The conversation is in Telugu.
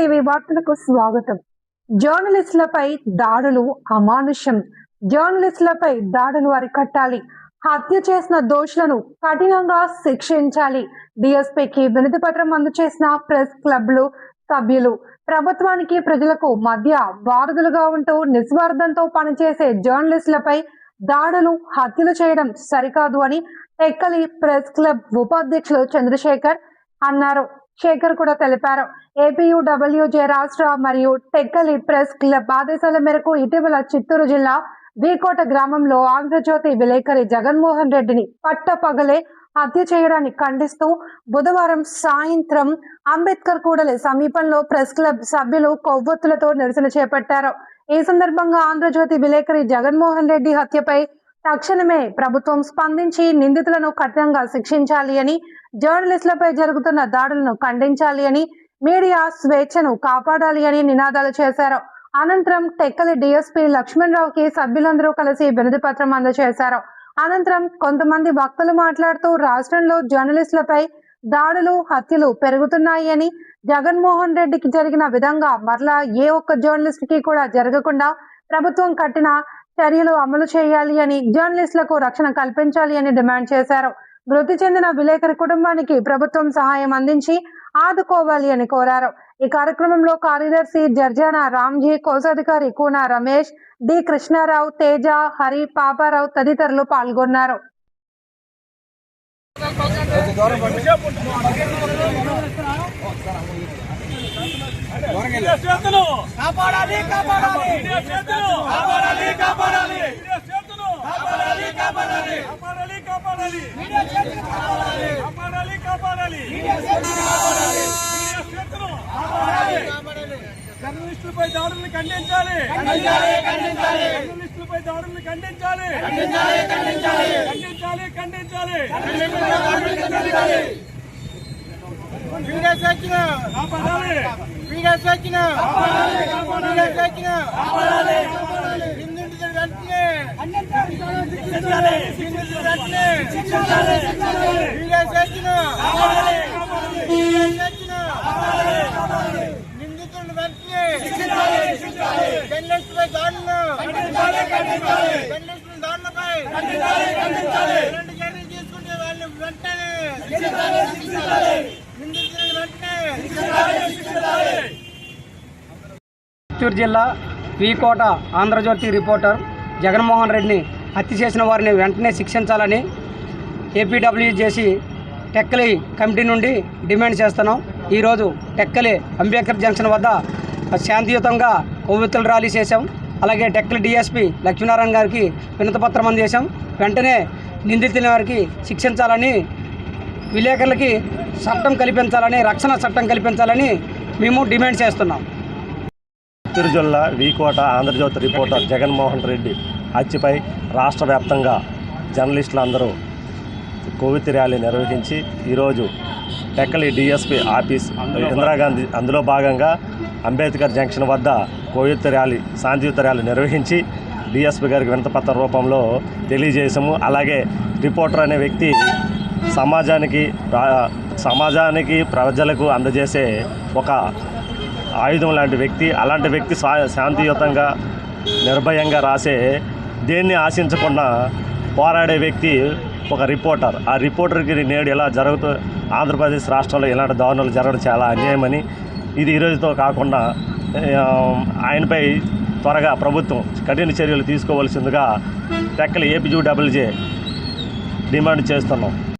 టీవీ వార్తలకు స్వాగతం. జర్నలిస్టులపై దాడులు అమానుష్యం. జర్నలిస్టులపై దాడులు అరికట్టాలి. హత్య చేసిన దోషులను కఠినంగా శిక్షించాలి. డీఎస్పీకి వినతి పత్రం అందజేసిన ప్రెస్ క్లబ్లు సభ్యులు. ప్రభుత్వానికి ప్రజలకు మధ్య వారధులుగా ఉంటూ నిస్వార్థంతో పనిచేసే జర్నలిస్టులపై దాడులు హత్యలు చేయడం సరికాదు అని టెక్కలి ప్రెస్ క్లబ్ ఉపాధ్యక్షులు చంద్రశేఖర్ అన్నారు. శేఖర్ కూడా తెలిపారు. ఏపీయూడబ్ల్యూజే రాష్ట్ర మరియు టెక్కలి ప్రెస్ క్లబ్ ఆదేశాల మేరకు ఇటీవల చిత్తూరు జిల్లా వీకోట గ్రామంలో ఆంధ్రజ్యోతి విలేకరి జగన్మోహన్ రెడ్డిని పట్టపగలే హత్య చేయడాన్ని ఖండిస్తూ బుధవారం సాయంత్రం అంబేద్కర్ కూడలి సమీపంలో ప్రెస్ క్లబ్ సభ్యులు కొవ్వొత్తులతో నిరసన చేపట్టారు. ఈ సందర్భంగా ఆంధ్రజ్యోతి విలేకరి జగన్మోహన్ రెడ్డి హత్యపై తక్షణమే ప్రభుత్వం స్పందించి నిందితులను కఠినంగా శిక్షించాలి అని, జర్నలిస్టులపై జరుగుతున్న దాడులను ఖండించాలి అని, మీడియా స్వేచ్ఛను కాపాడాలి అని నినాదాలు చేశారు. అనంతరం టెక్కలి డీఎస్పీ లక్ష్మణ్ రావుకి సభ్యులందరూ కలిసి వినతి పత్రం అందజేశారు. అనంతరం కొంతమంది వక్తలు మాట్లాడుతూ రాష్ట్రంలో జర్నలిస్టులపై దాడులు హత్యలు పెరుగుతున్నాయి అని, జగన్మోహన్ రెడ్డికి జరిగిన విధంగా మరలా ఏ ఒక్క జర్నలిస్ట్ కి కూడా జరగకుండా ప్రభుత్వం కఠిన చర్యలు అమలు చేయాలి అని, జర్నలిస్టులకు రక్షణ కల్పించాలి అని డిమాండ్ చేశారు. మృతి చెందిన విలేకరి కుటుంబానికి ప్రభుత్వం సహాయం అందించి ఆదుకోవాలి అని కోరారు. ఈ కార్యక్రమంలో కార్యదర్శి జర్జానా రామ్జీ, కోశాధికారి కూన రమేష్, డి కృష్ణారావు, తేజ, హరి, పాపారావు తదితరులు పాల్గొన్నారు. జర్నలిస్టులపై దాడులను ఖండించాలి. జర్నలిస్టులపై దాడులను ఖండించాలి. మీడియా స్వేచ్ఛను కాపాడాలి. మీడియా స్వేచ్ఛను కాపాడాలి. నిందితుల వెంటనే మీడియా స్వేచ్ఛను నిందితుల వెంటనే జర్నలిస్టులపై దాడులను జర్నలిస్టుల దాడులపై ఎలాంటి చర్యలు తీసుకుంటే వాళ్ళు వెంటనే చిత్తూరు జిల్లా వీకోట ఆంధ్రజ్యోతి రిపోర్టర్ జగన్మోహన్ రెడ్డిని హత్య చేసిన వారిని వెంటనే శిక్షించాలని ఏపీడబ్ల్యూజేసీ టెక్కలి కమిటీ నుండి డిమాండ్ చేస్తున్నాం. ఈరోజు టెక్కలి అంబేద్కర్ జంక్షన్ వద్ద శాంతియుతంగా కొవ్వొత్తుల ర్యాలీ చేశాం. అలాగే టెక్కలి డీఎస్పీ లక్ష్మీనారాయణ గారికి వినతిపత్రం అందజేశాం. వెంటనే నిందితుల వారికి శిక్షించాలని, విలేకరులకి చట్టం కల్పించాలని, రక్షణ చట్టం కల్పించాలని మేము డిమాండ్ చేస్తున్నాం. చిత్తూరు జిల్లా వీకోట ఆంధ్రజ్యోతి రిపోర్టర్ జగన్మోహన్ రెడ్డి హత్యపై రాష్ట్ర వ్యాప్తంగా జర్నలిస్టులు అందరూ కొవ్వొత్తి ర్యాలీ నిర్వహించి ఈరోజు టెక్కలి డీఎస్పీ ఆఫీస్ ఇందిరాగాంధీ అందులో భాగంగా అంబేద్కర్ జంక్షన్ వద్ద కొవ్వొత్తి ర్యాలీ, శాంతియుత ర్యాలీ నిర్వహించి డీఎస్పీ గారికి వినతిపత్ర రూపంలో తెలియజేసాము. అలాగే రిపోర్టర్ అనే వ్యక్తి సమాజానికి ప్రజలకు అందజేసే ఒక ఆయుధం లాంటి వ్యక్తి. అలాంటి వ్యక్తి శాంతియుతంగా నిర్భయంగా రాసే, దేన్ని ఆశించకుండా పోరాడే వ్యక్తి ఒక రిపోర్టర్. ఆ రిపోర్టర్కి నేడు ఇలా ఆంధ్రప్రదేశ్ రాష్ట్రంలో ఇలాంటి దారుణాలు జరగడం చాలా అన్యాయమని, ఇది ఈరోజుతో కాకుండా ఆయనపై త్వరగా ప్రభుత్వం కఠిన చర్యలు తీసుకోవాల్సిందిగా టెక్కలి ఏపీయూడబ్ల్యూజే డిమాండ్ చేస్తున్నాం.